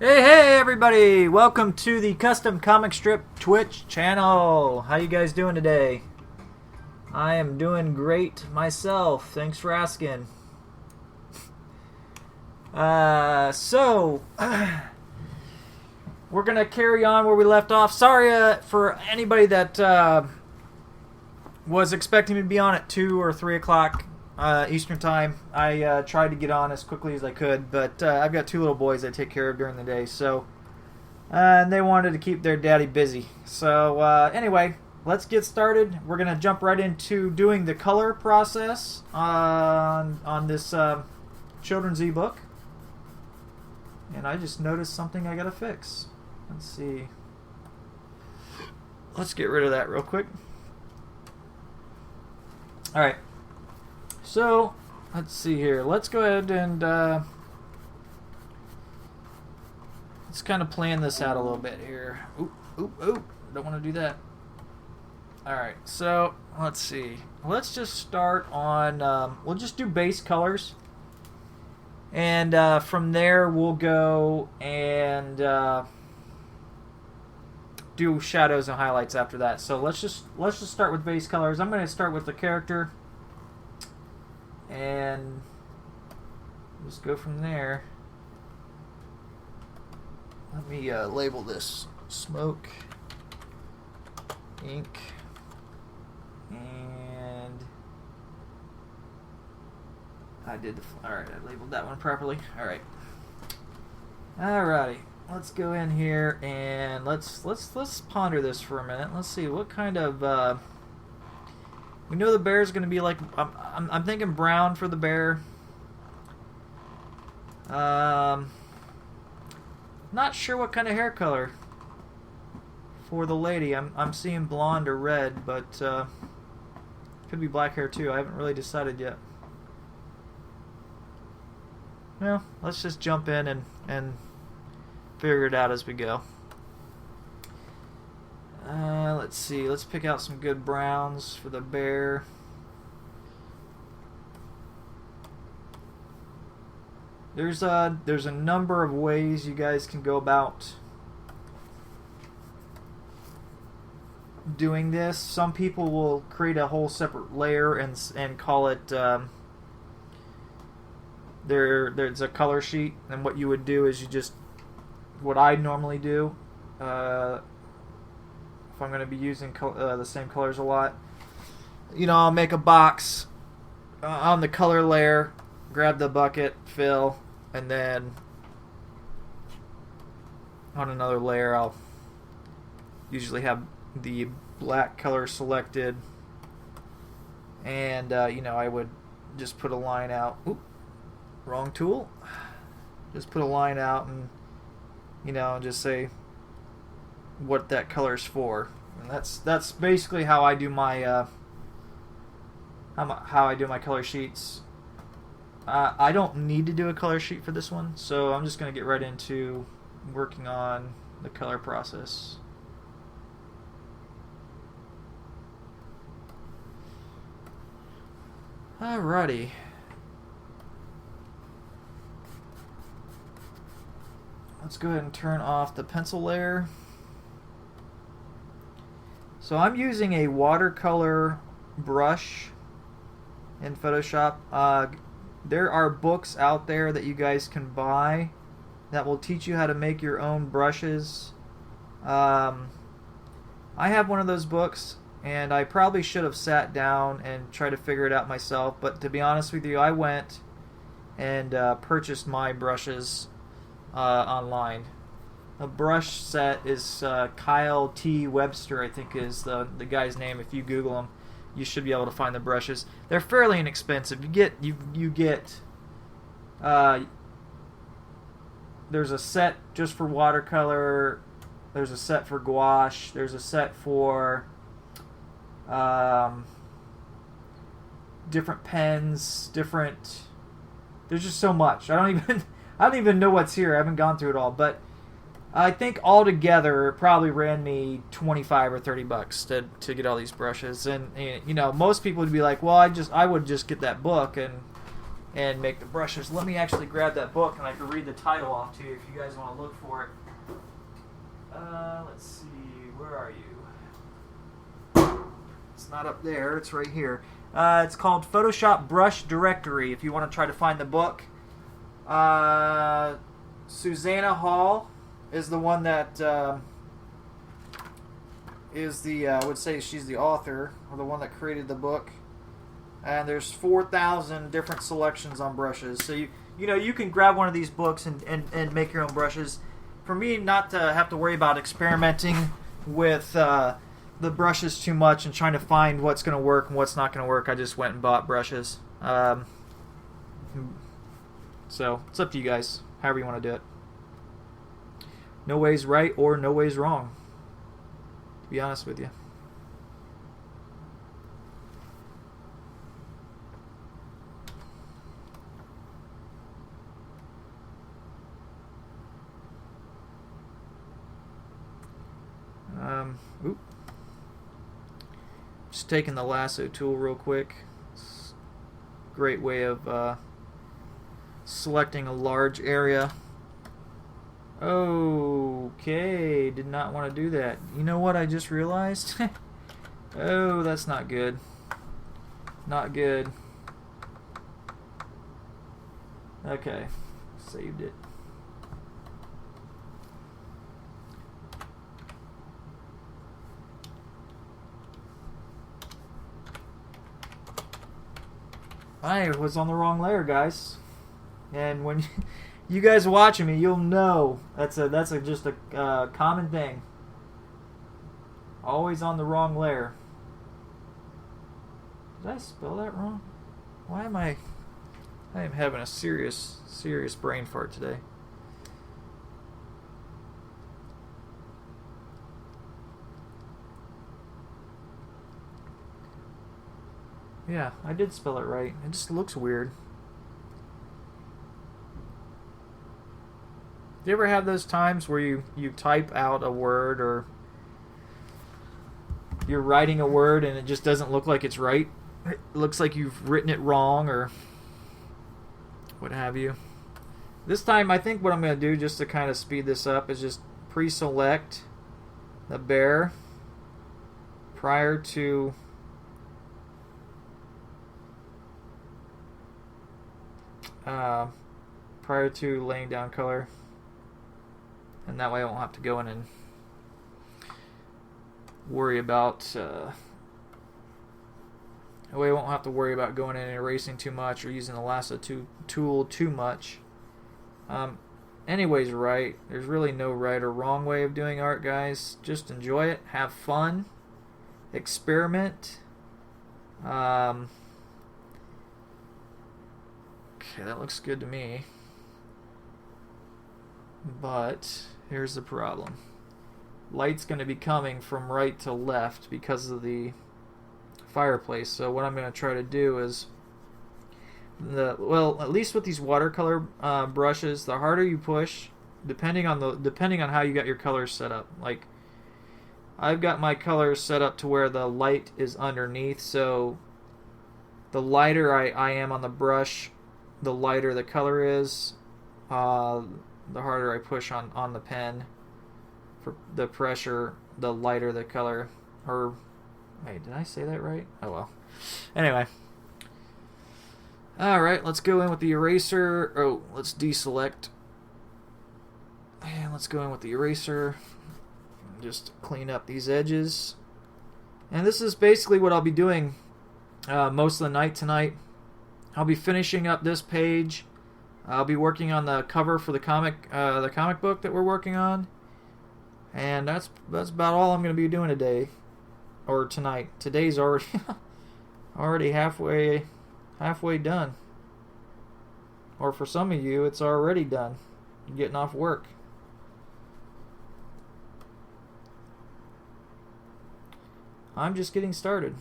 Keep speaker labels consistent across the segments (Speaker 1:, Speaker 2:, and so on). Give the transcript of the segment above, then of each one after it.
Speaker 1: Hey everybody! Welcome to the Custom Comic Strip Twitch channel. How you guys doing today? I am doing great myself. Thanks for asking. We're gonna carry on where we left off. Sorry for anybody that was expecting me to be on at 2 or 3 o'clock Eastern time. I tried to get on as quickly as I could, but I've got 2 little boys I take care of during the day, so and they wanted to keep their daddy busy. So anyway, let's get started. We're gonna jump right into doing the color process on this children's ebook. And I just noticed something I gotta fix. Let's see. Let's get rid of that real quick. Alright. So, let's see here. Let's go ahead and let's kind of plan this out a little bit here. Oop, oop, oop. Don't want to do that. Alright, so let's see. Let's just start on, we'll just do base colors. And from there we'll go and do shadows and highlights after that. So let's just start with base colors. I'm going to start with the character and just go from there. Let me label this smoke, ink, and I did the. Alright, I labeled that one properly. Alright. Alrighty. Let's go in here and let's ponder this for a minute. Let's see what kind of we know the bear is going to be like. I'm thinking brown for the bear. Not sure what kind of hair color for the lady. I'm seeing blonde or red, but could be black hair too. I haven't really decided yet. Well, let's just jump in and figure it out as we go. Let's see. Let's pick out some good browns for the bear. There's a number of ways you guys can go about doing this. Some people will create a whole separate layer and call it there's a color sheet, and what you would do is you just, what I normally do if I'm going to be using the same colors a lot, you know, I'll make a box on the color layer, grab the bucket, fill, and then on another layer I'll usually have the black color selected, and you know, I would just put a line out. Oop, wrong tool. Just put a line out and, you know, just say what that color's for, and that's basically how I do my how I do my color sheets. I don't need to do a color sheet for this one, so I'm just going to get right into working on the color process. Alrighty. Let's go ahead and turn off the pencil layer. So I'm using a watercolor brush in Photoshop. There are books out there that you guys can buy that will teach you how to make your own brushes. I have one of those books, and I probably should have sat down and tried to figure it out myself, but to be honest with you, I went and purchased my brushes online. The brush set is Kyle T. Webster, I think is the guy's name. If you Google him, you should be able to find the brushes. They're fairly inexpensive. You get there's a set just for watercolor. There's a set for gouache. There's a set for different pens, different. There's just so much. I don't even know what's here. I haven't gone through it all, but I think altogether it probably ran me $25 or $30 to get all these brushes. And you know, most people would be like, "Well, I would just get that book and and make the brushes. Let me actually grab that book and I can read the title off to you if you guys want to look for it. Let's see, where are you? It's not up there, it's right here. It's called Photoshop Brush Directory if you want to try to find the book. Susanna Hall is the one that is the, I would say she's the author, or the one that created the book. And there's 4,000 different selections on brushes. So you can grab one of these books and make your own brushes. For me, not to have to worry about experimenting with the brushes too much and trying to find what's going to work and what's not going to work, I just went and bought brushes. So it's up to you guys, however you want to do it. No way's right or no way's wrong, to be honest with you. Oop. Just taking the lasso tool real quick. It's a great way of selecting a large area. Okay, did not want to do that. You know what I just realized? Oh, that's not good. Not good. Okay, saved it. I was on the wrong layer, guys. And when you guys watching me, you'll know that's just a common thing. Always on the wrong layer. Did I spell that wrong? Why am I am having a serious brain fart today. Yeah, I did spell it right. It just looks weird. Do you ever have those times where you type out a word, or you're writing a word and it just doesn't look like it's right? It looks like you've written it wrong or what have you. This time I think what I'm going to do, just to kind of speed this up, is just pre-select the bear prior to laying down color, and that way I won't have to go in and worry about going in and erasing too much or using the lasso tool too much. Anyways, right, there's really no right or wrong way of doing art, guys. Just enjoy it, have fun, experiment. Okay, that looks good to me. But here's the problem. Light's going to be coming from right to left because of the fireplace. So what I'm going to try to do is, at least with these watercolor brushes, the harder you push, depending on how you got your colors set up. Like, I've got my colors set up to where the light is underneath, so the lighter I am on the brush, the lighter the color is, the harder I push on the pen. For the pressure, the lighter the color. Or, wait, did I say that right? Oh well. Anyway. Alright, let's go in with the eraser. Oh, let's deselect. And let's go in with the eraser. Just clean up these edges. And this is basically what I'll be doing most of the night tonight. I'll be finishing up this page. I'll be working on the cover for the comic book that we're working on, and that's about all I'm going to be doing today, or tonight. Today's already halfway done, or for some of you, it's already done. You're getting off work. I'm just getting started.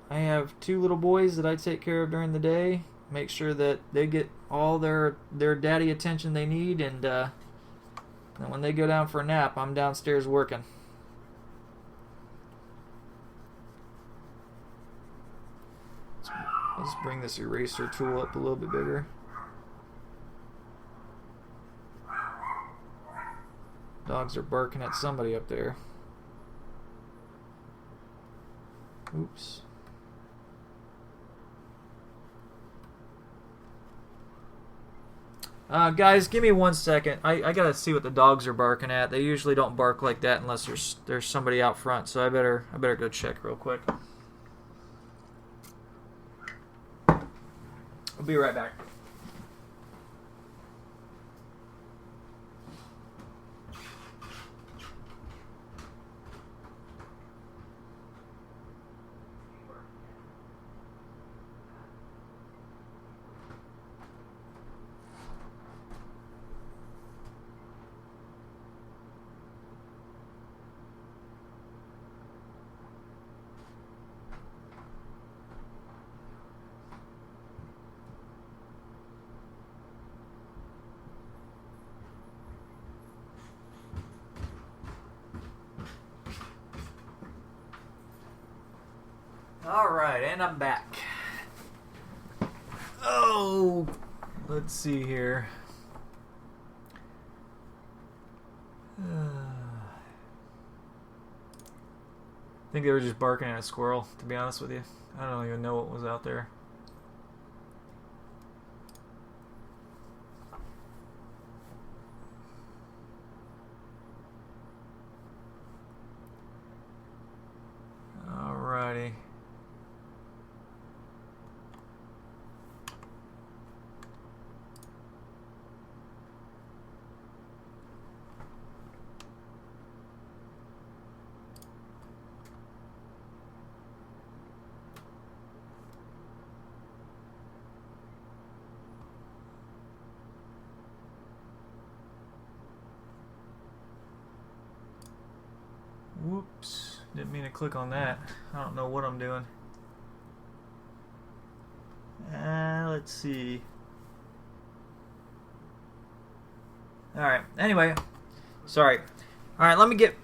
Speaker 1: I have 2 little boys that I take care of during the day. Make sure that they get all their daddy attention they need, and then when they go down for a nap, I'm downstairs working. Let's bring this eraser tool up a little bit bigger. Dogs are barking at somebody up there. Oops. Guys, give me 1 second. I gotta see what the dogs are barking at. They usually don't bark like that unless there's somebody out front. So I better go check real quick. I'll be right back. Alright, and I'm back. Oh, let's see here. I think they were just barking at a squirrel, to be honest with you. I don't even know what was out there. Alrighty. Whoops, didn't mean to click on that. I don't know what I'm doing. Let's see. Alright, anyway. Sorry. Alright, let me get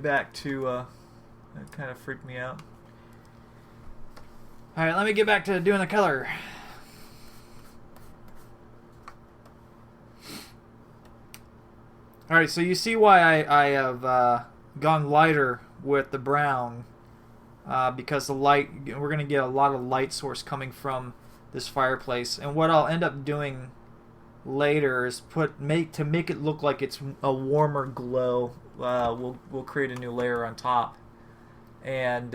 Speaker 1: back to that kind of freaked me out. Alright, let me get back to doing the color. Alright, so you see why I have gone lighter with the brown, because the light, we're going to get a lot of light source coming from this fireplace. And what I'll end up doing later is to make it look like it's a warmer glow. We'll create a new layer on top, and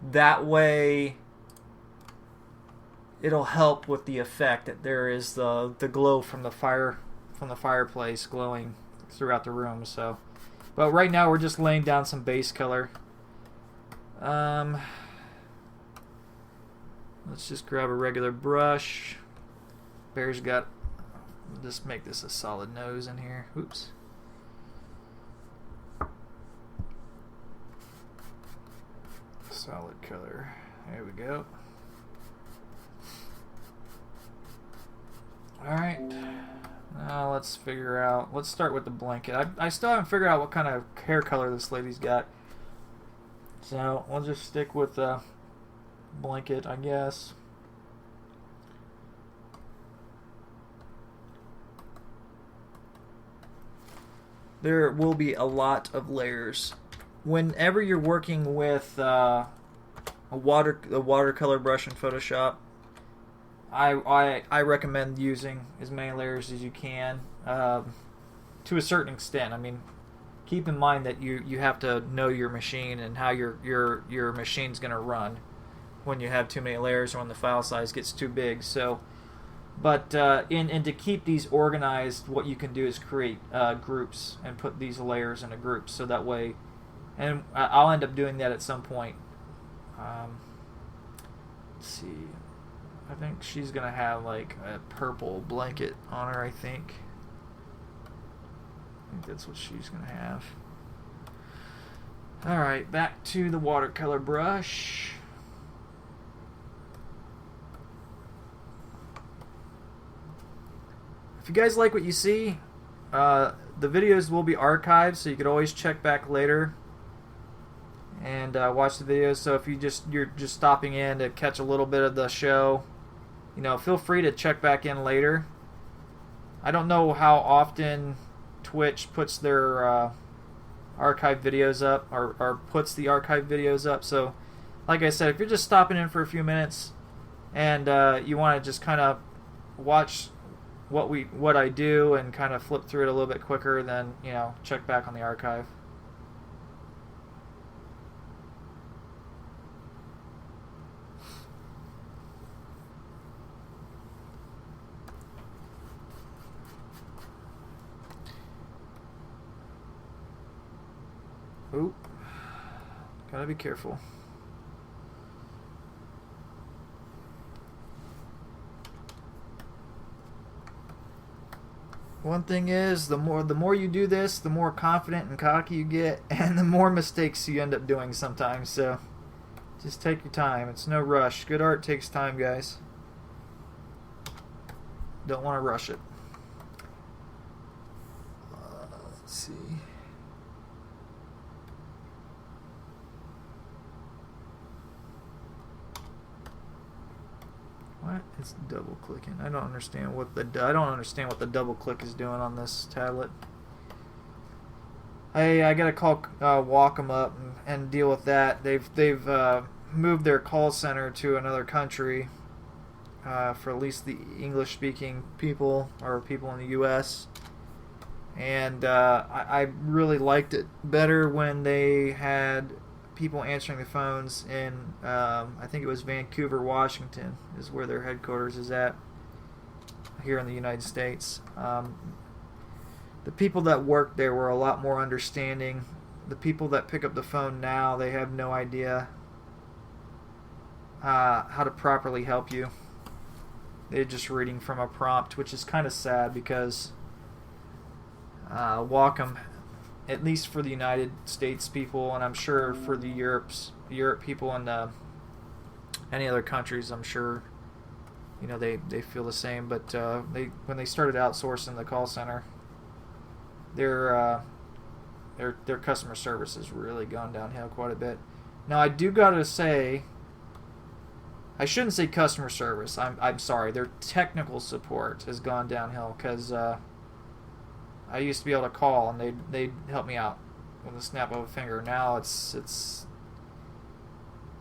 Speaker 1: that way it'll help with the effect that there is the glow from the fireplace glowing throughout the room. So, but right now we're just laying down some base color. Let's just grab a regular brush. Bear's got, just make this a solid nose in here. Oops. Solid color. There we go. Alright. Now let's figure out, let's start with the blanket. I still haven't figured out what kind of hair color this lady's got. So we'll just stick with the blanket, I guess. There will be a lot of layers. Whenever you're working with a watercolor brush in Photoshop, I recommend using as many layers as you can, to a certain extent. I mean, keep in mind that you have to know your machine and how your machine's going to run when you have too many layers or when the file size gets too big. So, but and to keep these organized, what you can do is create groups and put these layers into groups, so that way, and I'll end up doing that at some point. Let's see. I think she's gonna have like a purple blanket on her, I think that's what she's gonna have. Alright, back to the watercolor brush. If you guys like what you see, the videos will be archived, so you could always check back later and watch the videos. So if you're just stopping in to catch a little bit of the show, feel free to check back in later. I don't know how often Twitch puts their archive videos up, or puts the archive videos up. So, like I said, if you're just stopping in for a few minutes and you want to just kind of watch what I do and kind of flip through it a little bit quicker, then check back on the archive. Oop. Gotta be careful. One thing is, the more you do this, the more confident and cocky you get, and the more mistakes you end up doing sometimes. So just take your time. It's no rush. Good art takes time, guys. Don't want to rush it. Let's see. What? It's double clicking. I don't understand what the double click is doing on this tablet. I gotta call Wacom up and deal with that. They've moved their call center to another country for at least the English speaking people, or people in the U.S. And I really liked it better when they had people answering the phones in, I think it was Vancouver, Washington, is where their headquarters is at, here in the United States. The people that worked there were a lot more understanding. The people that pick up the phone now, they have no idea how to properly help you. They're just reading from a prompt, which is kind of sad, because Wacom, at least for the United States people, and I'm sure for the Europe people and any other countries, I'm sure they feel the same. But when they started outsourcing the call center, their customer service has really gone downhill quite a bit. Now, I do gotta say, I shouldn't say customer service. I'm sorry. Their technical support has gone downhill, because I used to be able to call and they'd help me out with a snap of a finger. Now it's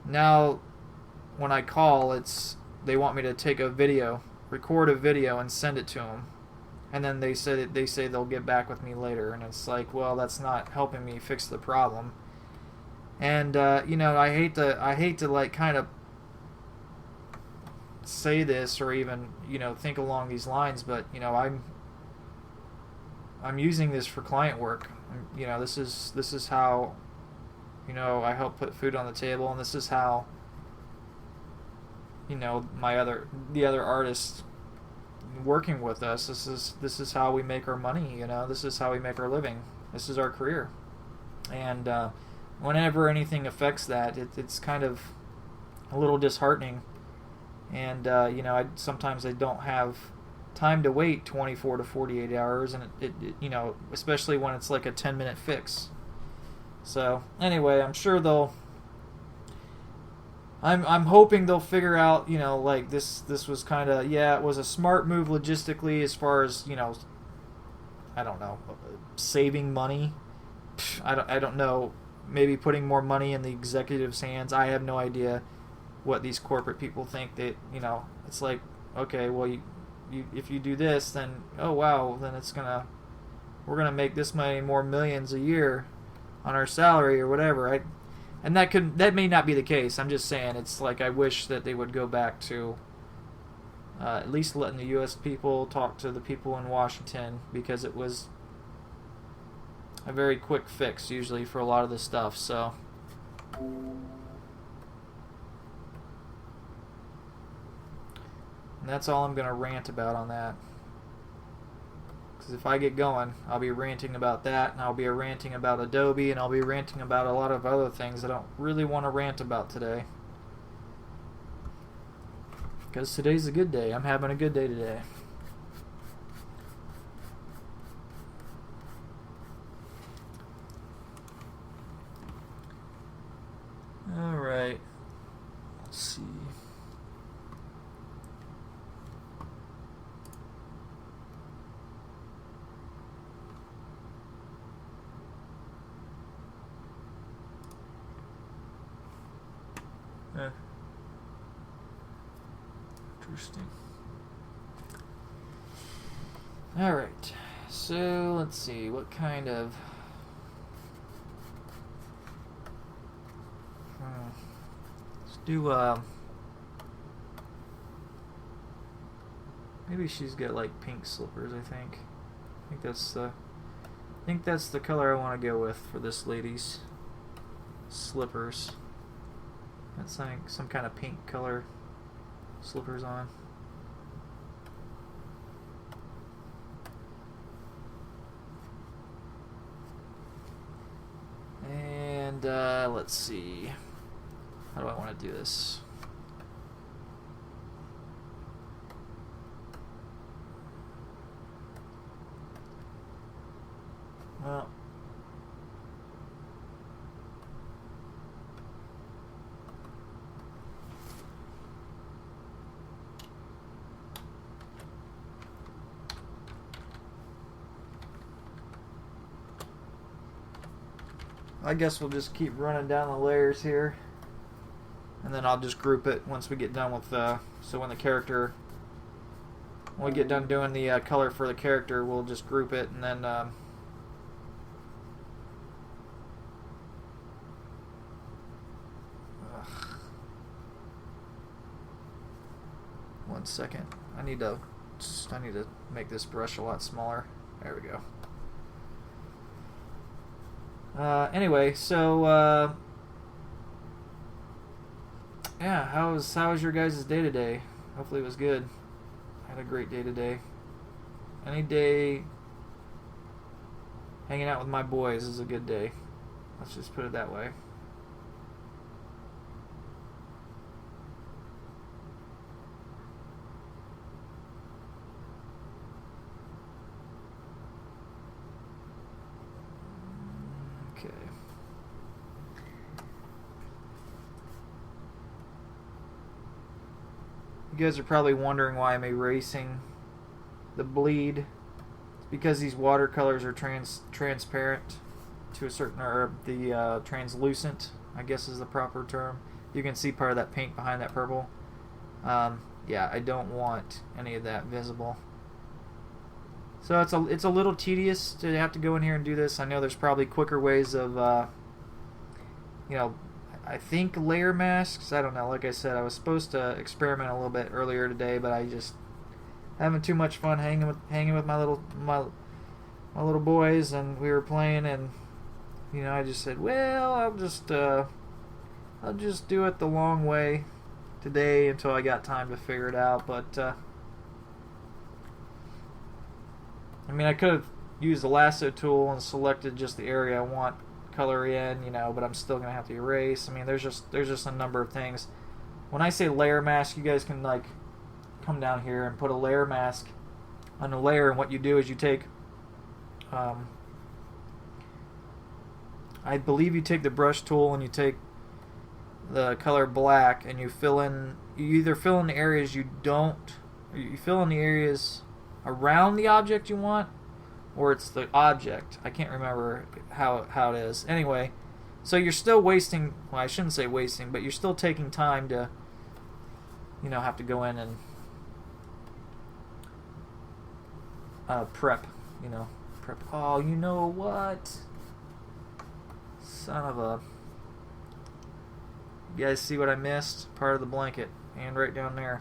Speaker 1: now when I call, they want me to take a video, record a video, and send it to them, and then they say they'll get back with me later, and it's like, well, that's not helping me fix the problem. And I hate to like kind of say this, or even think along these lines, but I'm using this for client work. This is how I help put food on the table, and this is how the other artists working with us, this is how we make our money. This is how we make our living. This is our career. And whenever anything affects that, it's kind of a little disheartening. And sometimes I don't have time to wait 24 to 48 hours, and it especially when it's like a 10-minute fix. So anyway, I'm sure I'm hoping they'll figure out, like this was kind of, it was a smart move logistically, as far as, I don't know, saving money. I don't know, maybe putting more money in the executives' hands. I have no idea what these corporate people think. That it's like, okay, well, if you do this, then oh wow, then we're gonna make this many more millions a year on our salary or whatever. And that may not be the case. I'm just saying, it's like, I wish that they would go back to at least letting the U.S. people talk to the people in Washington, because it was a very quick fix usually for a lot of this stuff. So and that's all I'm going to rant about on that. Because if I get going, I'll be ranting about that, and I'll be ranting about Adobe, and I'll be ranting about a lot of other things I don't really want to rant about today. Because today's a good day. I'm having a good day today. Let's see. Interesting. All right. So let's see. What kind of? Let's do. Maybe she's got like pink slippers. I think. I think that's the color I want to go with for this lady's slippers. That's like some kind of pink color slippers on. And let's see. How do I want to do this? Well, I guess we'll just keep running down the layers here, and then I'll just group it once we get done with so when we get done doing the color for the character, we'll just group it, and then one second. I need to make this brush a lot smaller. There we go. Anyway, so yeah, how was your guys' day today? Hopefully it was good. I had a great day today. Any day hanging out with my boys is a good day. Let's just put it that way. Okay. You guys are probably wondering why I'm erasing the bleed. It's because these watercolors are transparent to a certain, or the translucent, I guess is the proper term. You can see part of that pink behind that purple. Yeah, I don't want any of that visible. So it's a little tedious to have to go in here and do this. I know there's probably quicker ways of, I think layer masks. I don't know. Like I said, I was supposed to experiment a little bit earlier today, but I just having too much fun hanging with my little boys, and we were playing, and I just said, well, I'll just do it the long way today until I got time to figure it out. But I mean, I could have used the lasso tool and selected just the area I want color in, but I'm still gonna have to erase. I mean, there's just a number of things. When I say layer mask, you guys can like come down here and put a layer mask on a layer, and what you do is you take, I believe you take the brush tool and you take the color black, and you either fill in the areas you don't, or you fill in the areas around the object you want, or it's the object. I can't remember how it is. Anyway, so you're still wasting, well, I shouldn't say wasting, but you're still taking time to, have to go in and prep. Oh, you know what? Son of a... You guys see what I missed? Part of the blanket. And right down there.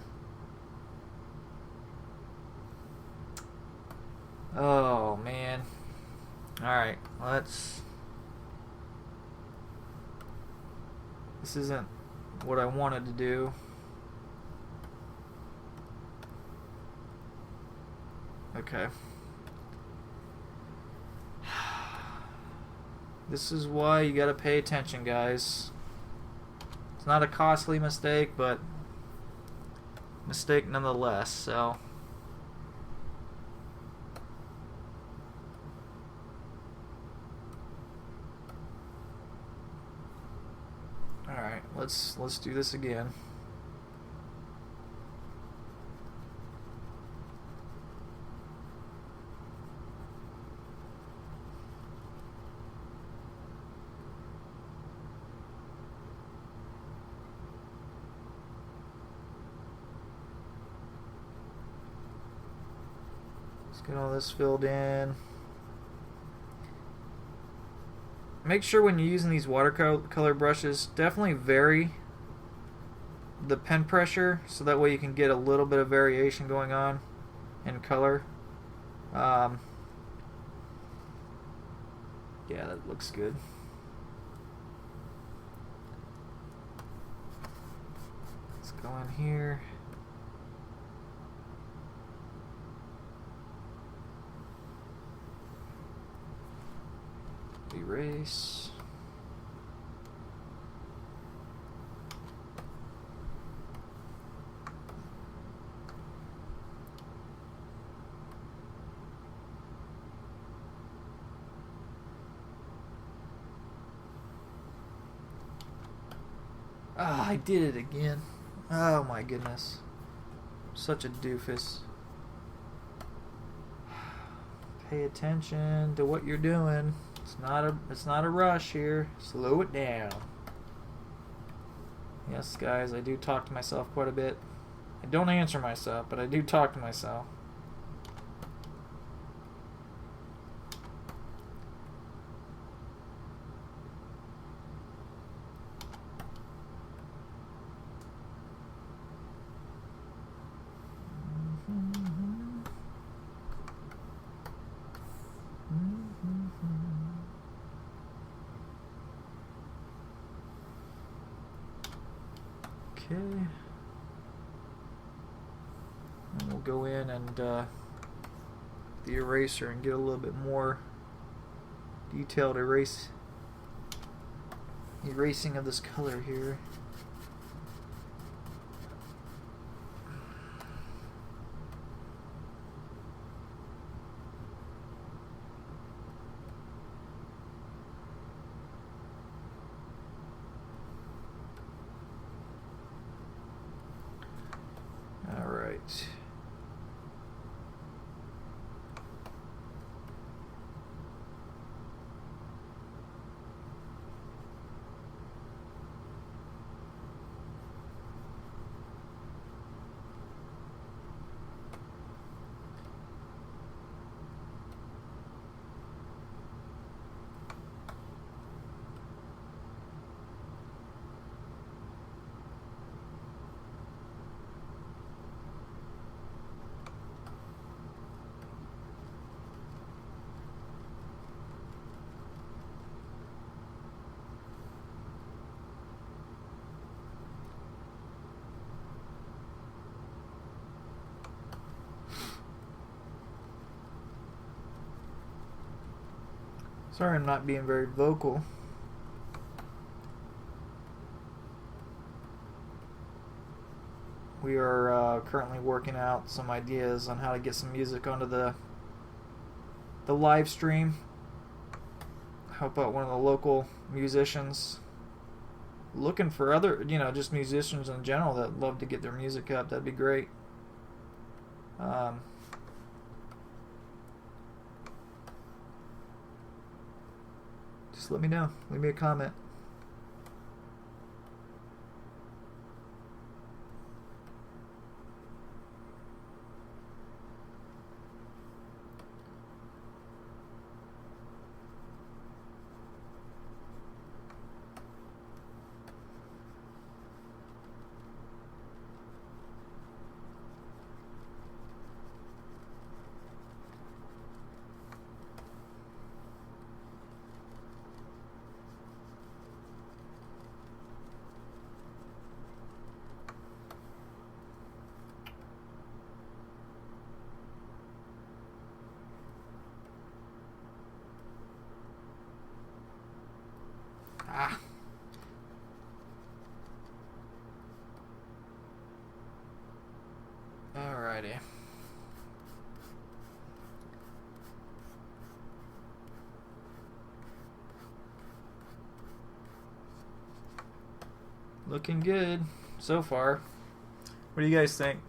Speaker 1: Oh, man. Alright, let's... This isn't what I wanted to do. Okay. This is why you gotta pay attention, guys. It's not a costly mistake, but mistake nonetheless, so... Alright, let's do this again. Let's get all this filled in. Make sure when you're using these watercolor brushes, definitely vary the pen pressure so that way you can get a little bit of variation going on in color. Yeah, that looks good. Let's go in here. Erase. Ah, I did it again. Oh my goodness. Such a doofus. Pay attention to what you're doing. It's not a rush here. Slow it down. Yes, guys, I do talk to myself quite a bit. I don't answer myself, but I do talk to myself. Okay. And we'll go in and the eraser and get a little bit more detailed erasing of this color here. All right. Sorry I'm not being very vocal. We are currently working out some ideas on how to get some music onto the live stream. Help out one of the local musicians. Looking for other, just musicians in general that love to get their music up. That'd be great. Just let me know. Leave me a comment. Ah. Alrighty. Looking good so far. What do you guys think?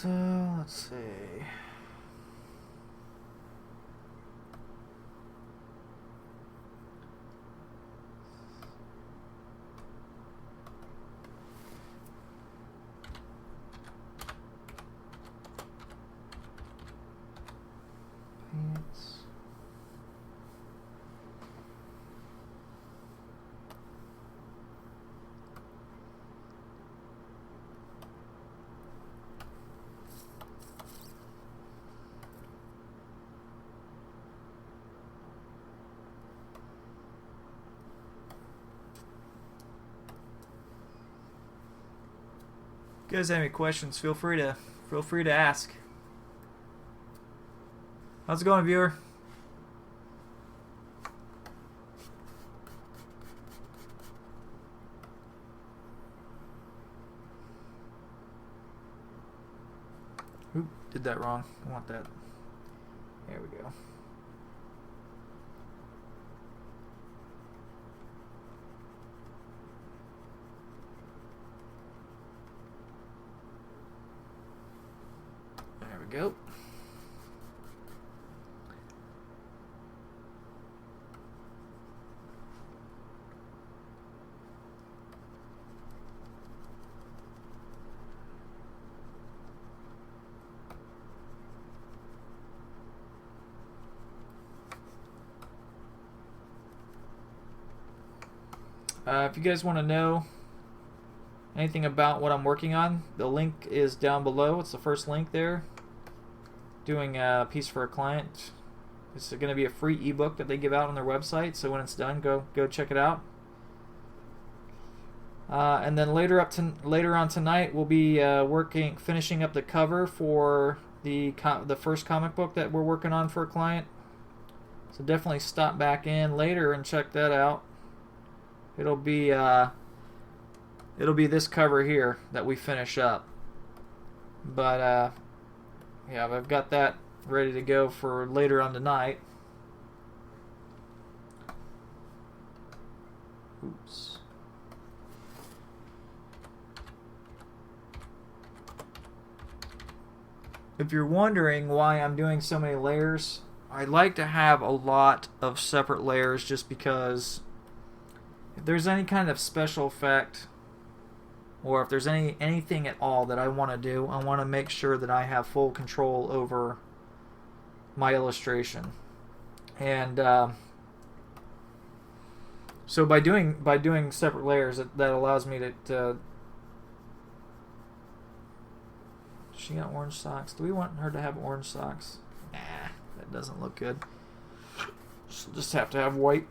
Speaker 1: So let's see. Pants. If you guys have any questions, feel free to ask. How's it going, viewer? Oop, did that wrong. I want that. There we go. There we go. If you guys want to know anything about what I'm working on, the link is down below. It's the first link there. Doing a piece for a client. It's going to be a free ebook that they give out on their website. So when it's done, go check it out. And then later on tonight, we'll be finishing up the cover for the first comic book that we're working on for a client. So definitely stop back in later and check that out. It'll be this cover here that we finish up. But yeah, I've got that ready to go for later on tonight. Oops. If you're wondering why I'm doing so many layers, I like to have a lot of separate layers just because if there's any kind of special effect or if there's anything at all that I want to do, I want to make sure that I have full control over my illustration. And so by doing separate layers, that allows me to she got orange socks. Do we want her to have orange socks? Nah, that doesn't look good. She'll just have to have white.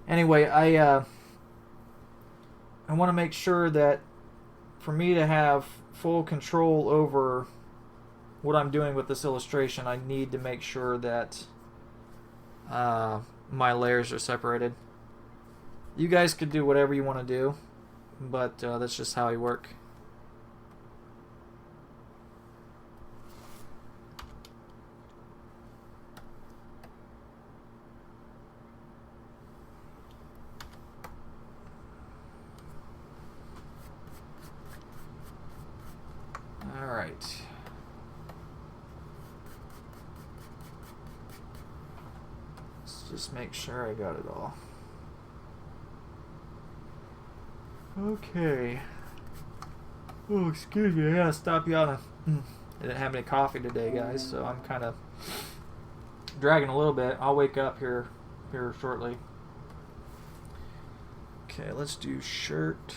Speaker 1: Anyway, I want to make sure that for me to have full control over what I'm doing with this illustration, I need to make sure that my layers are separated. You guys could do whatever you want to do, but that's just how I work. Alright. Let's just make sure I got it all. Okay. Oh, excuse me. I gotta stop you on I didn't have any coffee today, guys, so I'm kind of dragging a little bit. I'll wake up here shortly. Okay, let's do shirt.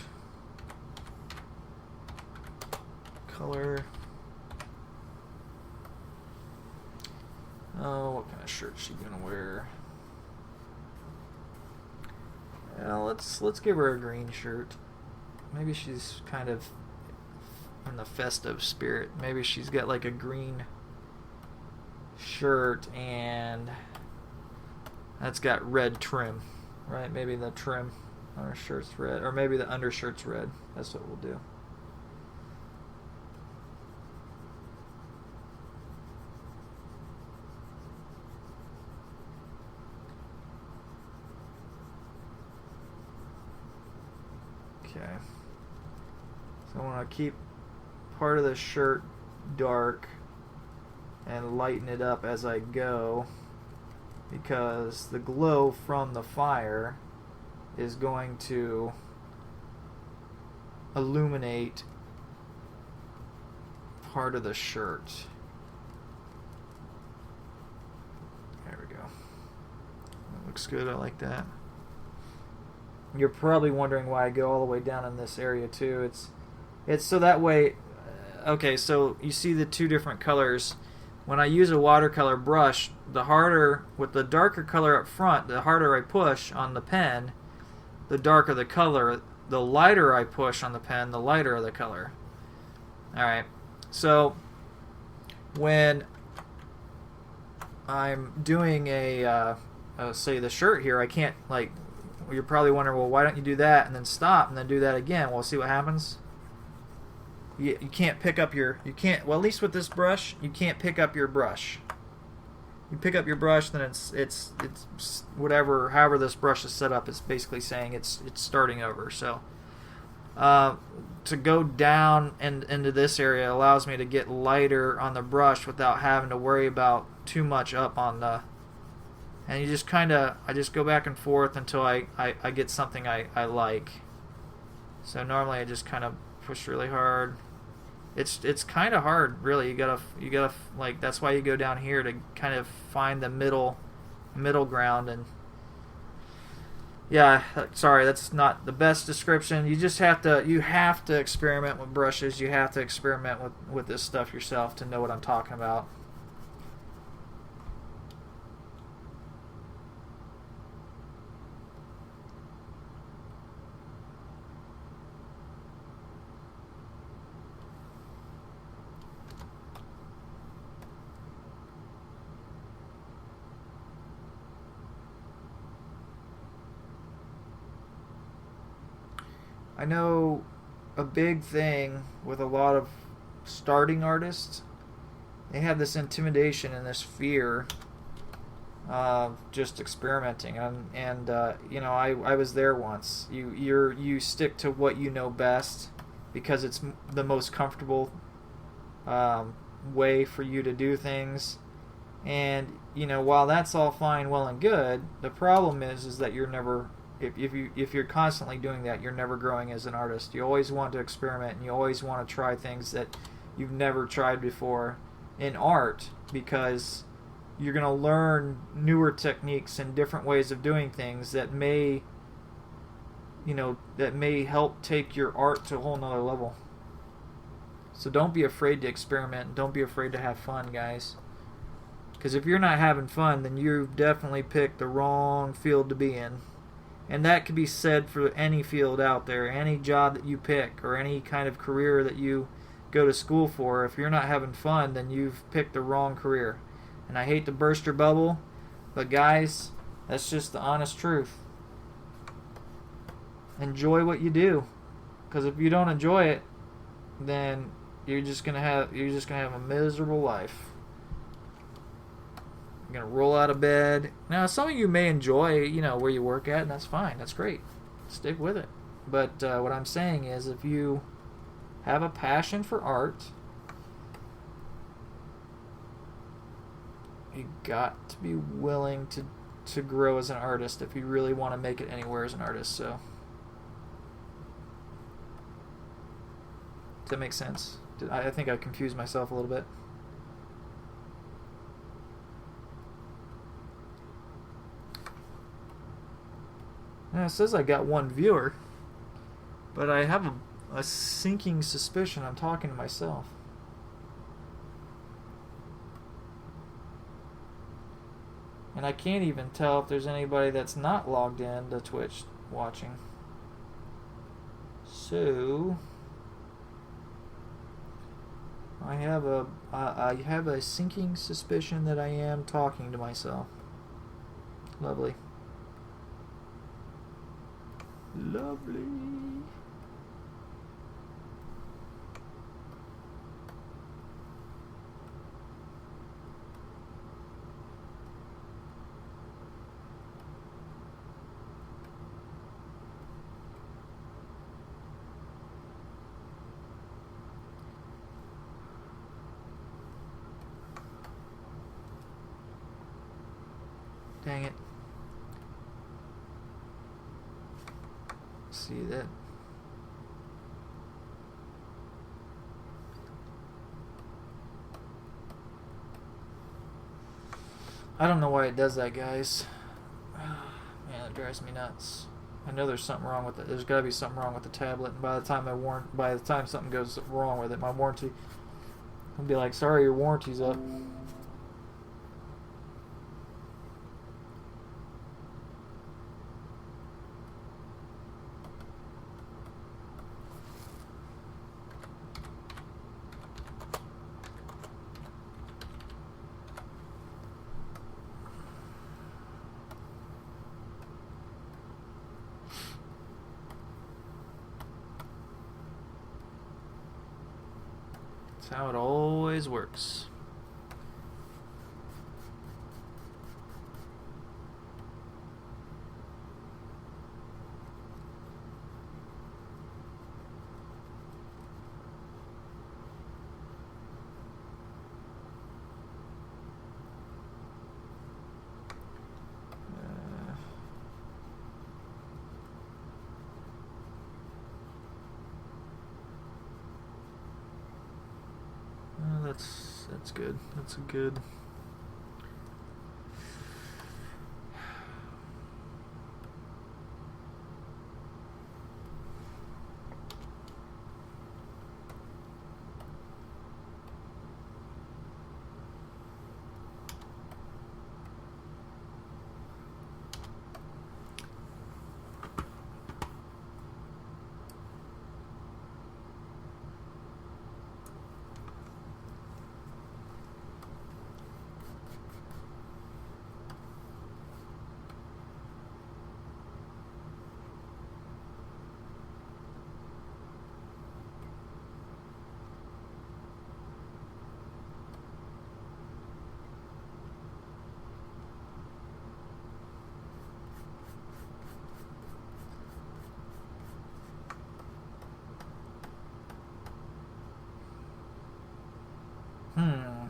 Speaker 1: Color. Oh, what kind of shirt is she gonna wear? Well, let's give her a green shirt. Maybe she's kind of in the festive spirit. Maybe she's got like a green shirt and that's got red trim, right? Maybe the trim on her shirt's red, or maybe the undershirt's red. That's what we'll do. Okay. So I want to keep part of the shirt dark and lighten it up as I go, because the glow from the fire is going to illuminate part of the shirt. There we go. That looks good. I like that. You're probably wondering why I go all the way down in this area too. It's so that way. Okay, so you see the two different colors. When I use a watercolor brush, the harder, with the darker color up front, the harder I push on the pen, the darker the color. The lighter I push on the pen, the lighter the color. Alright, so when I'm doing say the shirt here, I can't, like, you're probably wondering, well, why don't you do that and then stop and then do that again? Well, see what happens? You can't pick up your, well, at least with this brush, you can't pick up your brush. You pick up your brush, then it's whatever, however this brush is set up, it's basically saying it's starting over. So to go down and into this area allows me to get lighter on the brush without having to worry about too much up on the, and you just kind of, I just go back and forth until I get something I like. So normally I just kind of push really hard. It's kind of hard, really. You gotta like, that's why you go down here, to kind of find the middle ground. And yeah, sorry, that's not the best description. You just have to experiment with brushes. You have to experiment with this stuff yourself to know what I'm talking about. I know a big thing with a lot of starting artists, they have this intimidation and this fear of just experimenting, and you know, I was there once. You stick to what you know best because it's the most comfortable way for you to do things. And you know, while that's all fine, well and good, the problem is that you're never, if you're constantly doing that, you're never growing as an artist. You always want to experiment, and you always want to try things that you've never tried before in art, because you're going to learn newer techniques and different ways of doing things that may, you know, that may help take your art to a whole nother level. So don't be afraid to experiment. Don't be afraid to have fun, guys. Because if you're not having fun, then you've definitely picked the wrong field to be in. And that could be said for any field out there, any job that you pick, or any kind of career that you go to school for. If you're not having fun, then you've picked the wrong career. And I hate to burst your bubble, but guys, that's just the honest truth. Enjoy what you do, because if you don't enjoy it, then you're just gonna have a miserable life. You're gonna roll out of bed. Now, some of you may enjoy, you know, where you work at, and that's fine. That's great. Stick with it. But what I'm saying is, if you have a passion for art, you got to be willing to grow as an artist if you really want to make it anywhere as an artist. So, does that make sense? I think I confused myself a little bit. Now, it says I got one viewer, but I have a sinking suspicion I'm talking to myself. And I can't even tell if there's anybody that's not logged in to Twitch watching. So I have a sinking suspicion that I am talking to myself. Lovely. Lovely. Dang it. See that? I don't know why it does that, guys. Man, it drives me nuts. I know there's something wrong with it. There's got to be something wrong with the tablet, and by the time something goes wrong with it, my warranty will be like, "Sorry, your warranty's up." That's how it always works. That's good. That's a good. Hmm.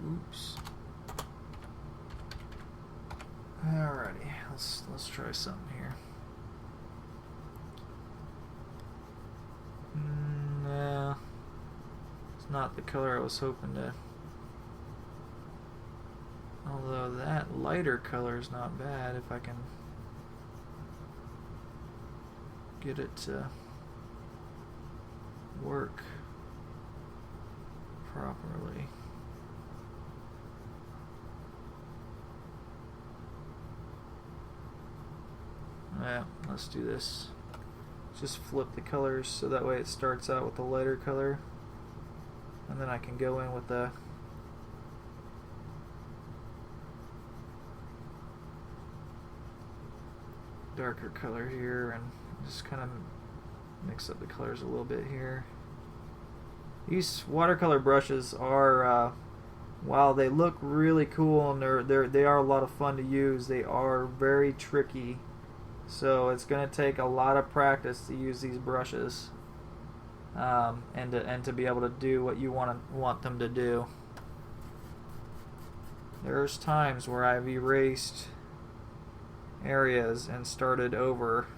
Speaker 1: Oops. Alrighty, let's try something here. No, it's not the color I was hoping to. Although that lighter color is not bad if I can get it to work properly. Yeah, let's do this. Just flip the colors so that way it starts out with the lighter color, and then I can go in with the darker color here and just kind of mix up the colors a little bit here. These watercolor brushes are, while they look really cool and they are a lot of fun to use, they are very tricky. So it's going to take a lot of practice to use these brushes, and to be able to do what you want them to do. There's times where I've erased areas and started over.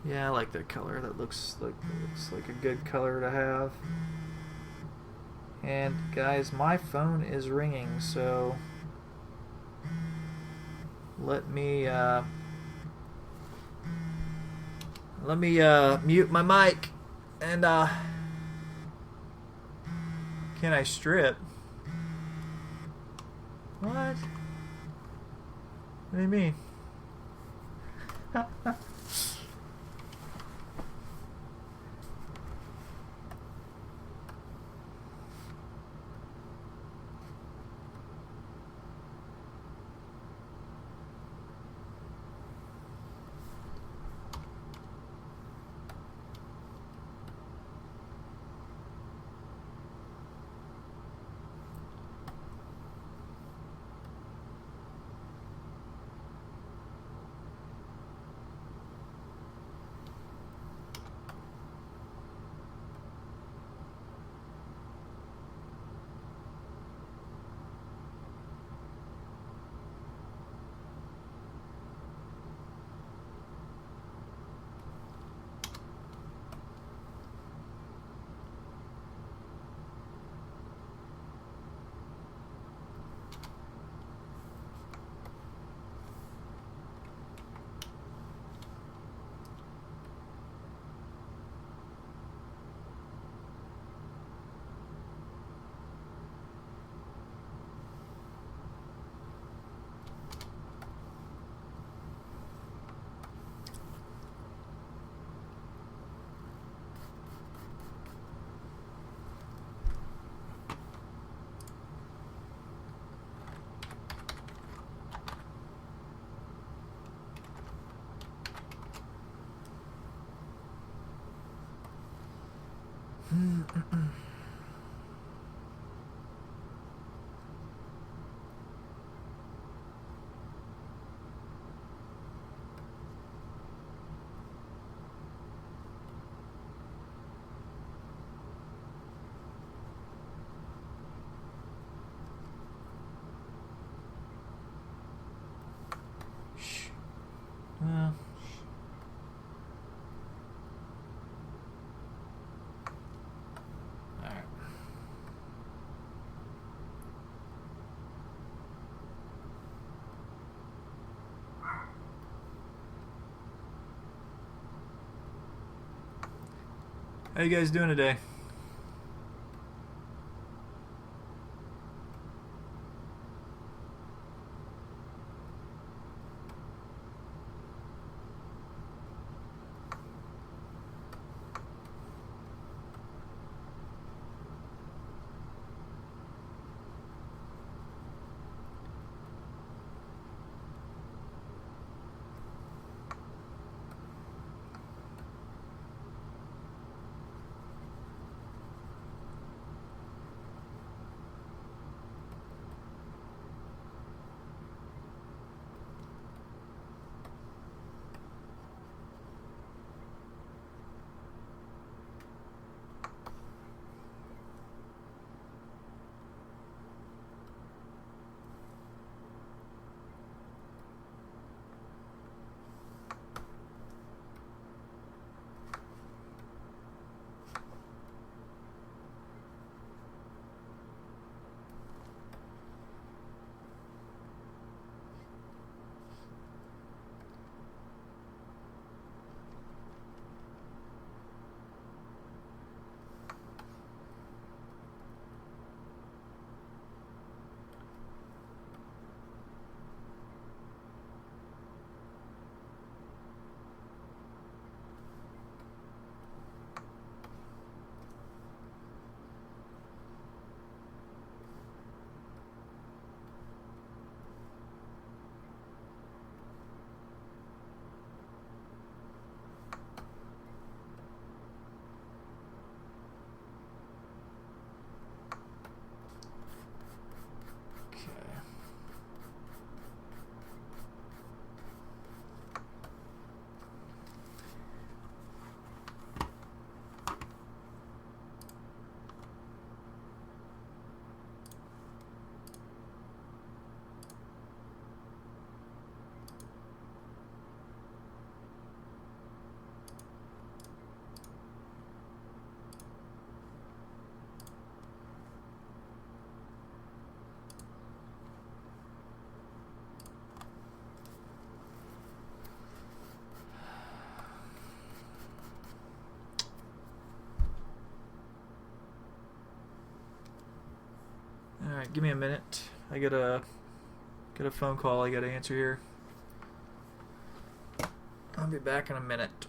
Speaker 1: Yeah, I like that color. That looks like a good color to have. And guys, my phone is ringing, so let me mute my mic, and can I strip? What? What do you mean? Uh, Alright. How you guys doing today? Okay. Alright, give me a minute. I got a phone call I gotta answer here. I'll be back in a minute.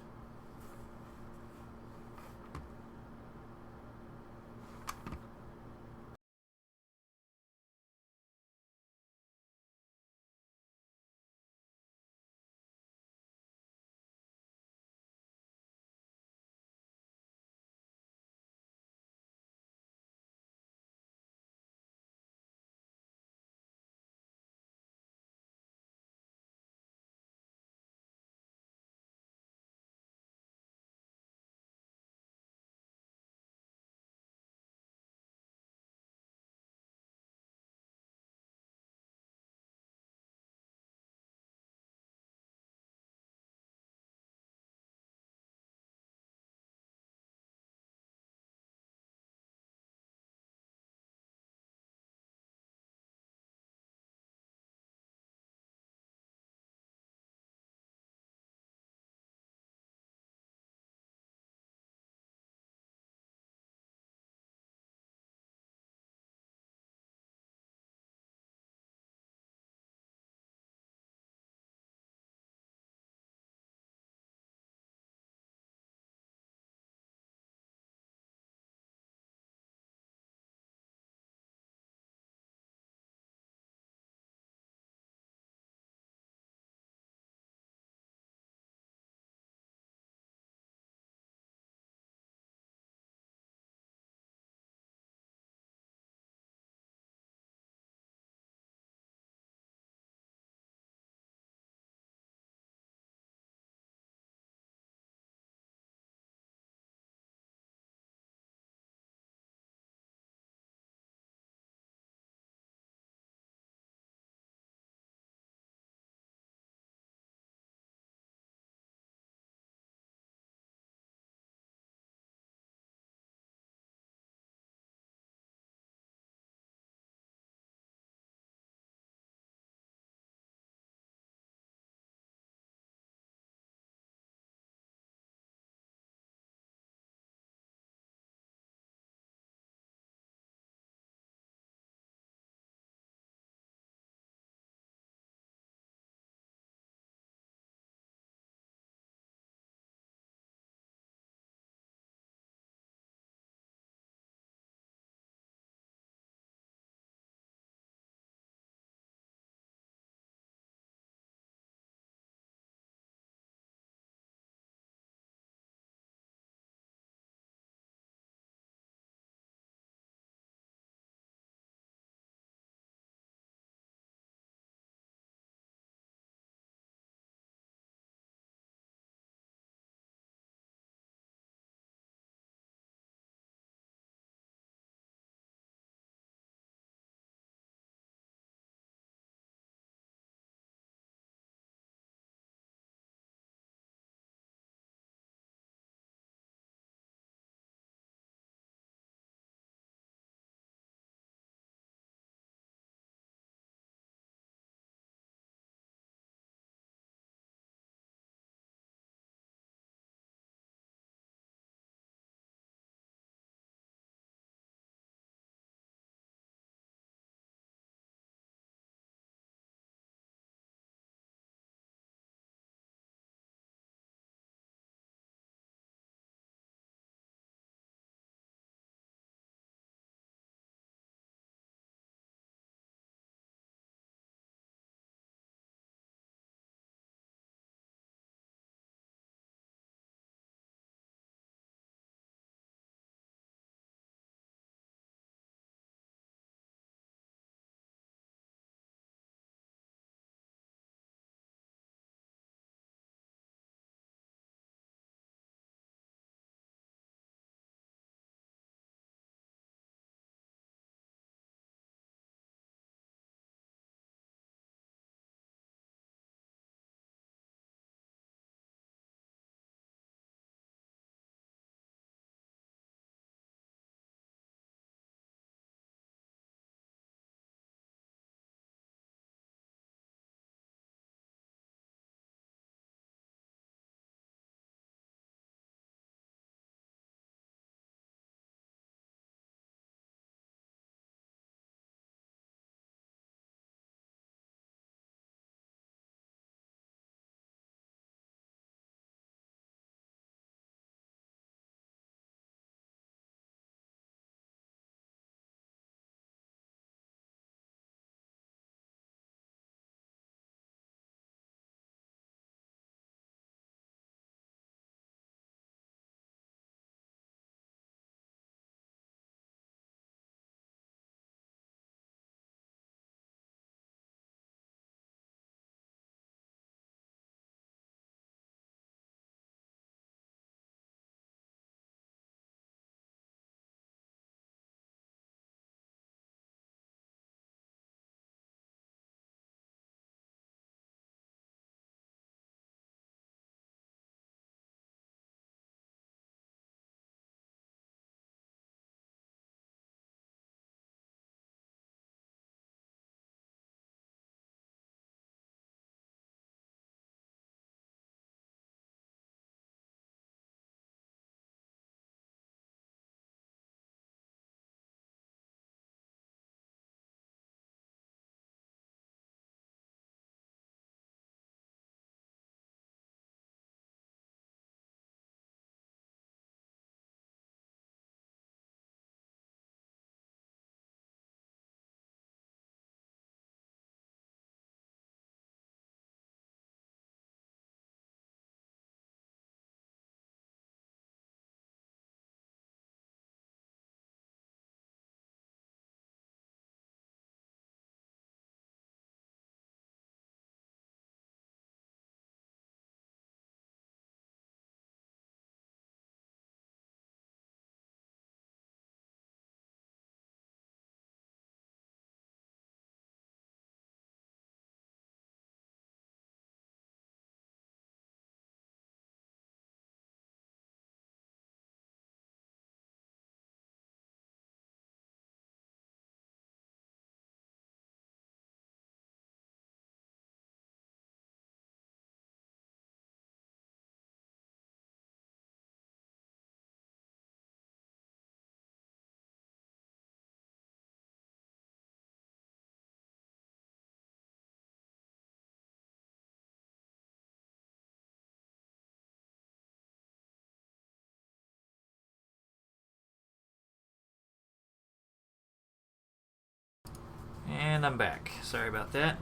Speaker 1: And I'm back. Sorry about that.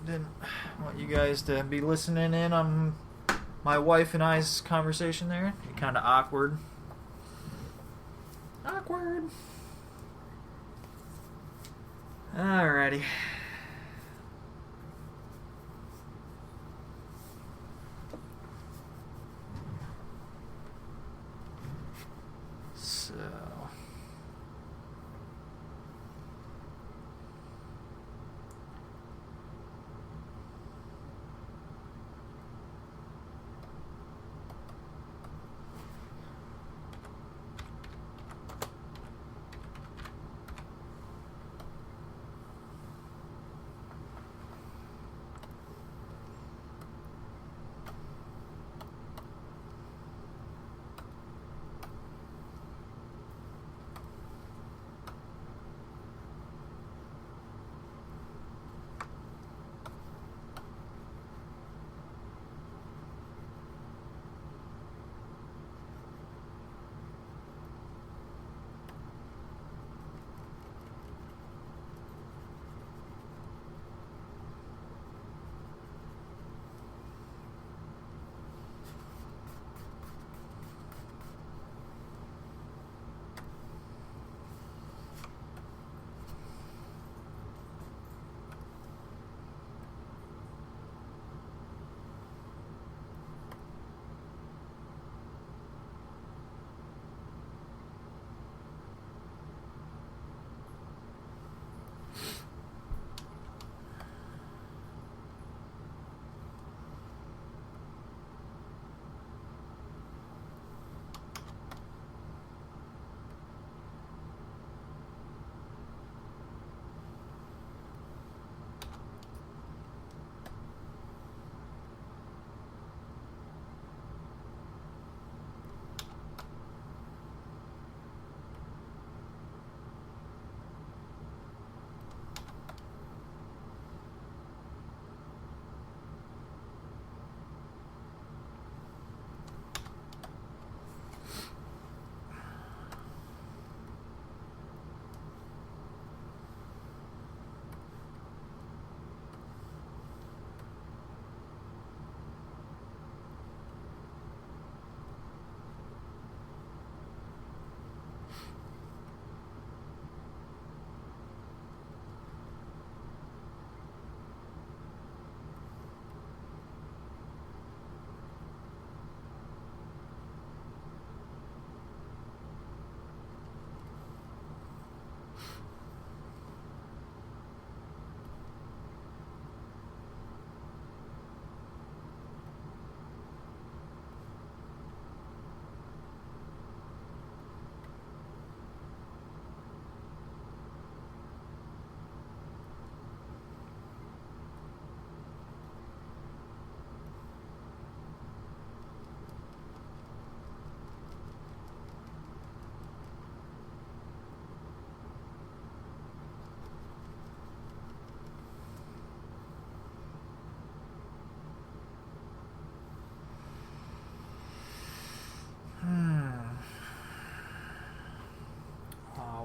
Speaker 1: Didn't want you guys to be listening in on my wife and I's conversation there. Kind of awkward. Awkward. Alrighty. So...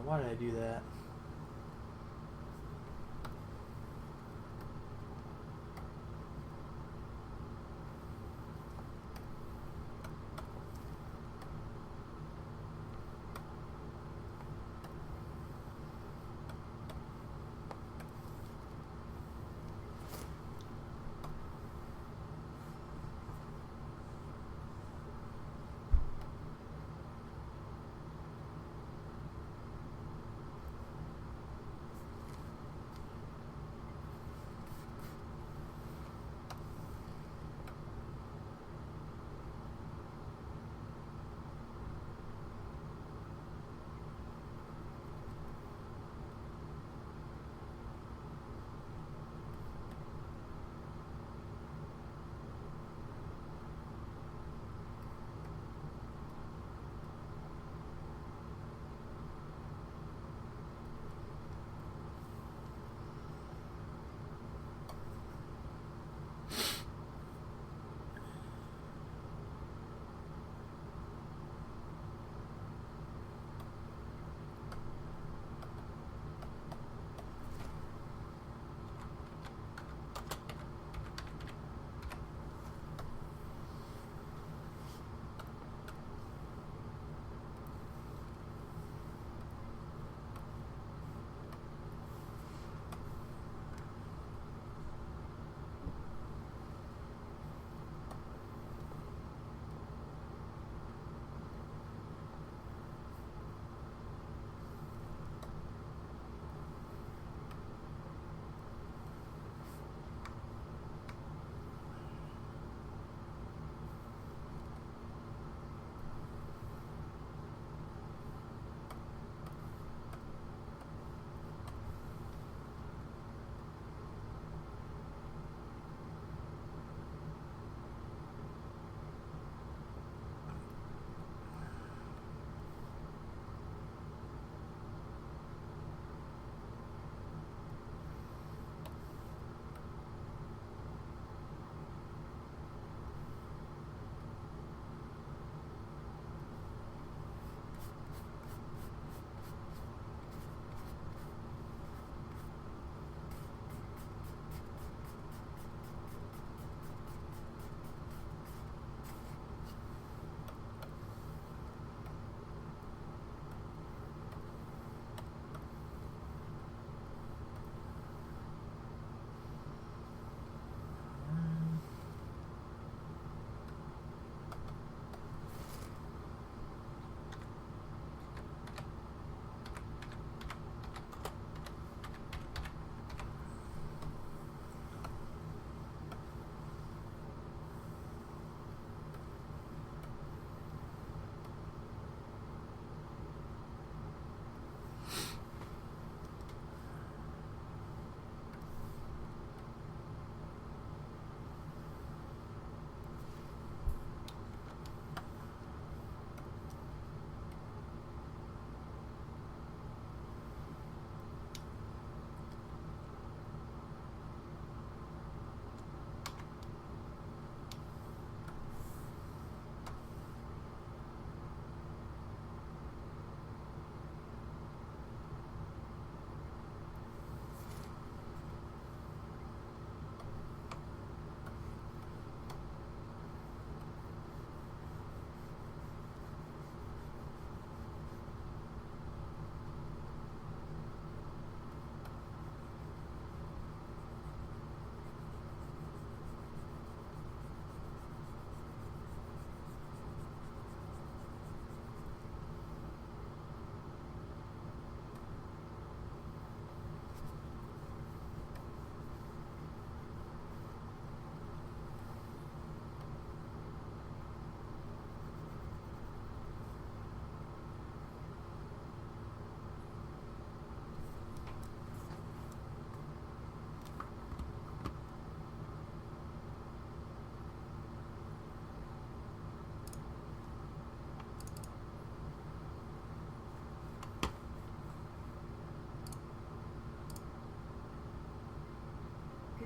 Speaker 1: Why did I do that?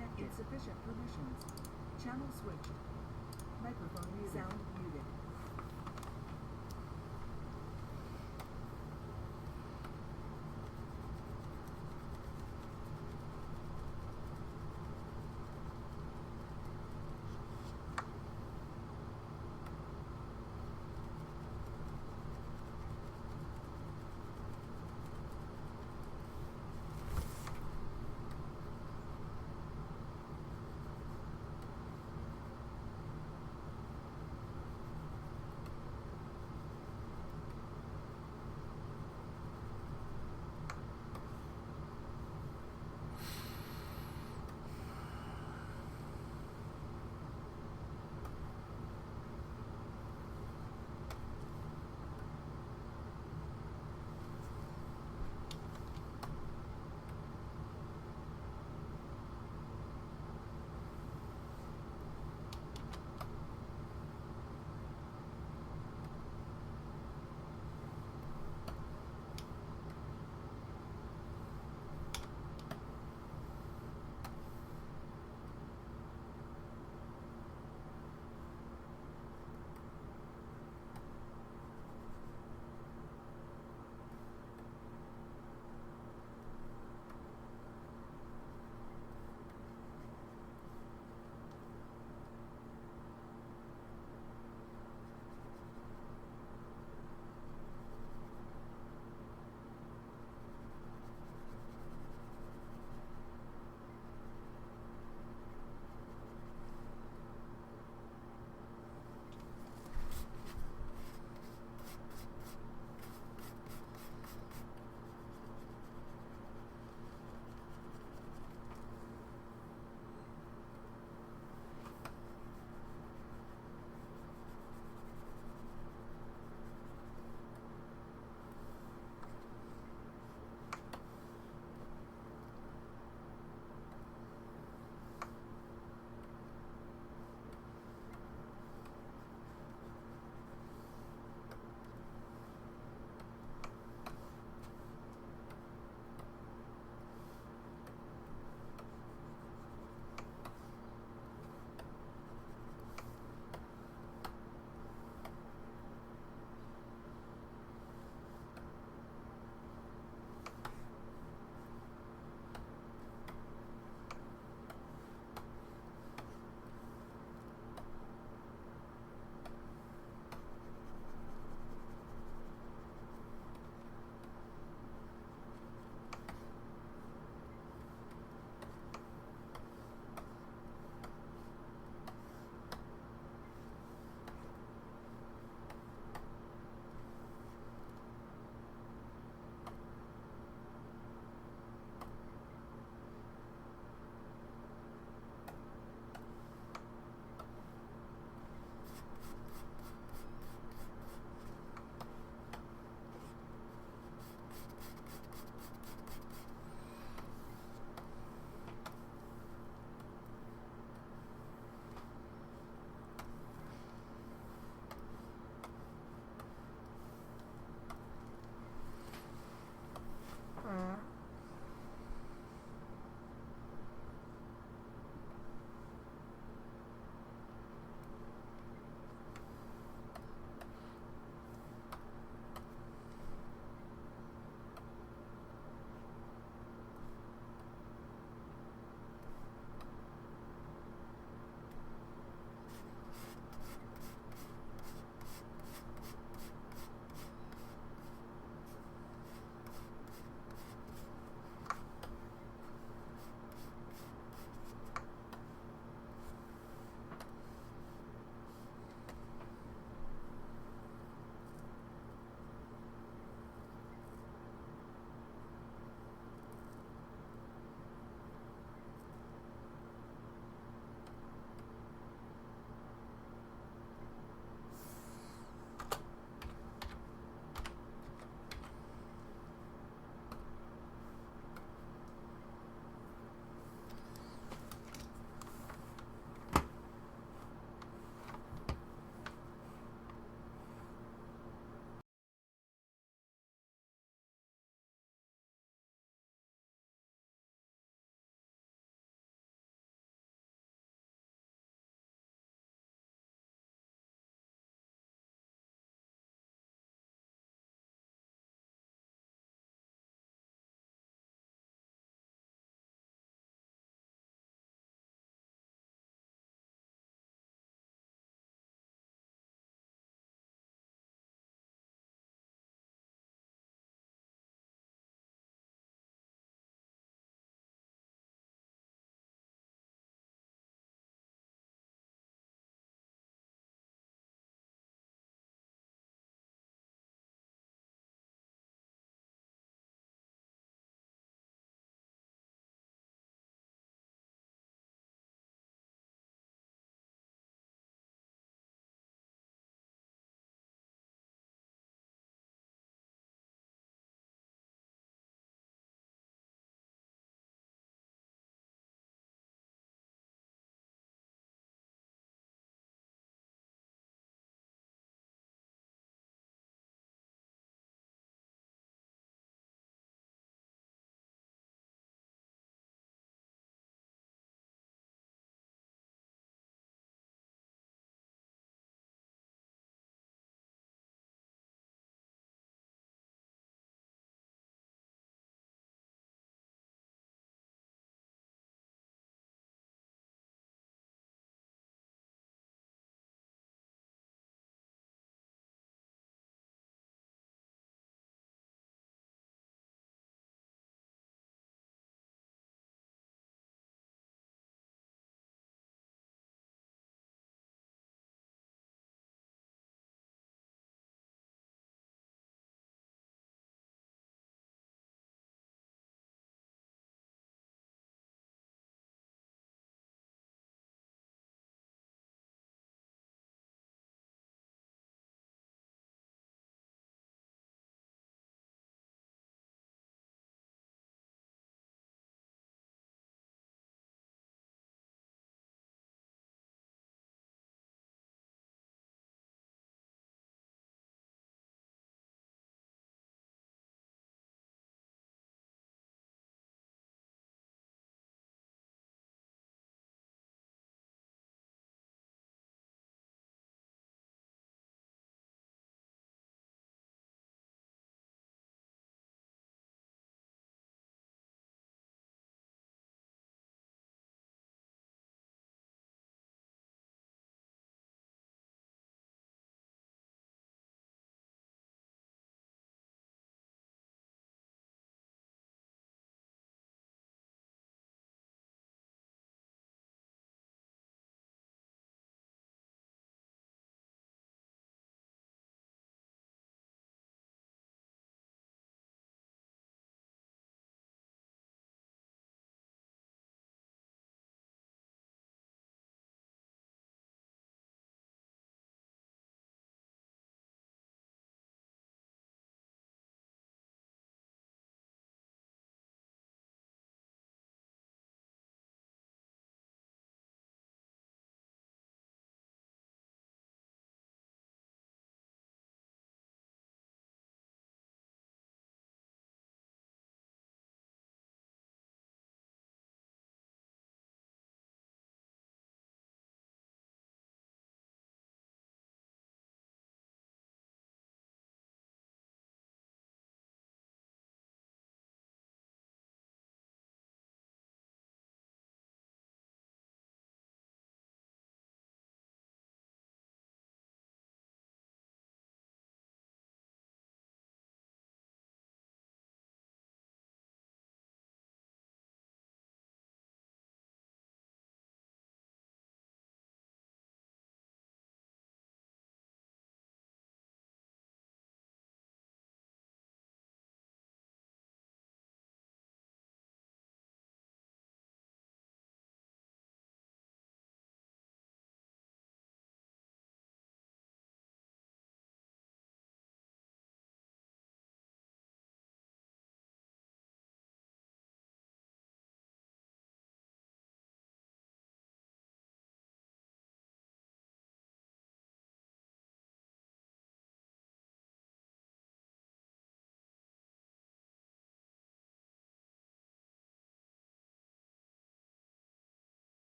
Speaker 2: disconnected. Insufficient permissions. Channel switched. Microphone muted. Sound muted.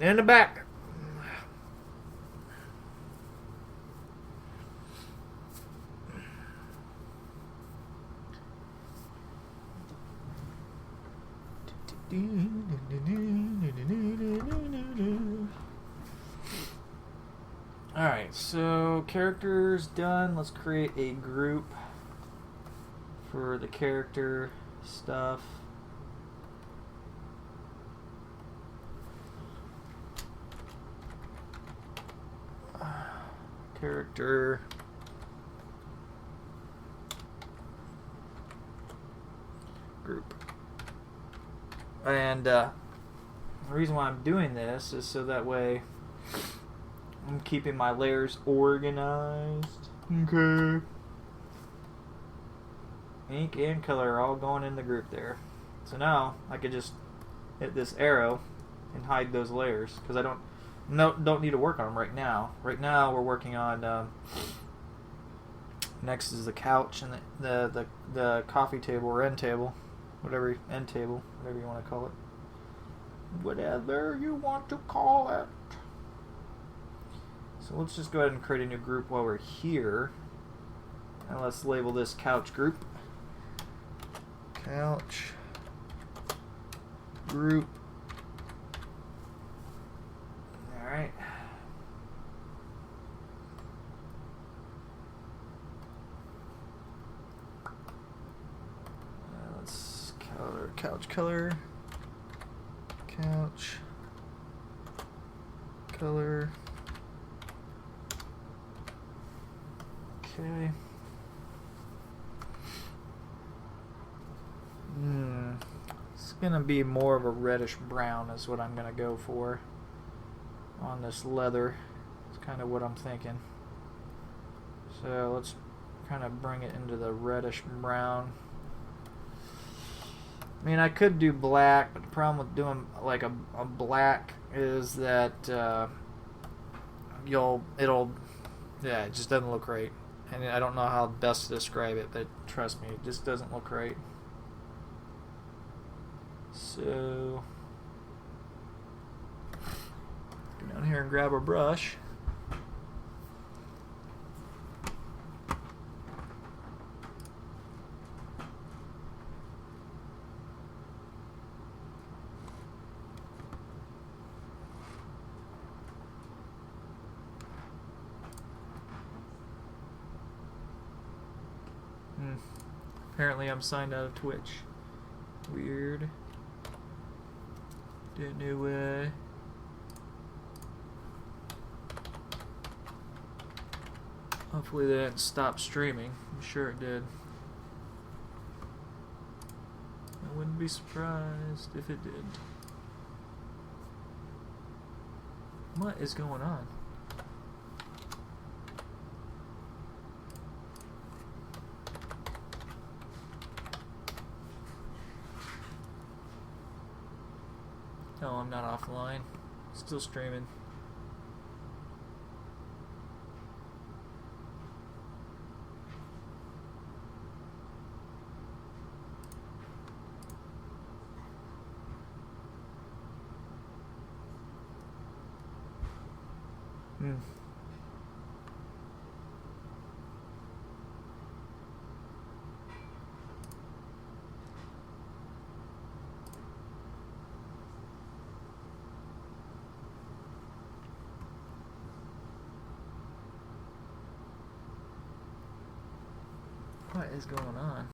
Speaker 1: In the back. Alright, so characters done. Let's create a group for the character stuff. Character. Group. And the reason why I'm doing this is so that way I'm keeping my layers organized. Okay. Ink and color are all going in the group there. So now I could just hit this arrow and hide those layers because I don't need to work on them right now. Right now we're working on next is the couch and the coffee table or end table, whatever end table, whatever you want to call it. Whatever you want to call it. So let's just go ahead and create a new group while we're here. And let's label this couch group. Couch group. Alright. Let's color, couch color. Couch color. Okay. It's gonna be more of a reddish brown is what I'm gonna go for on this leather. It's kind of what I'm thinking. So let's kind of bring it into the reddish brown. I mean, I could do black, but the problem with doing like a black is that it just doesn't look right. And I don't know how best to describe it, but trust me, it just doesn't look right. So, go down here and grab a brush. Apparently I'm signed out of Twitch. Weird. Don't know why. Hopefully they didn't stop streaming. I'm sure it did. I wouldn't be surprised if it did. What is going on? No, I'm not offline. Still streaming. What is going on?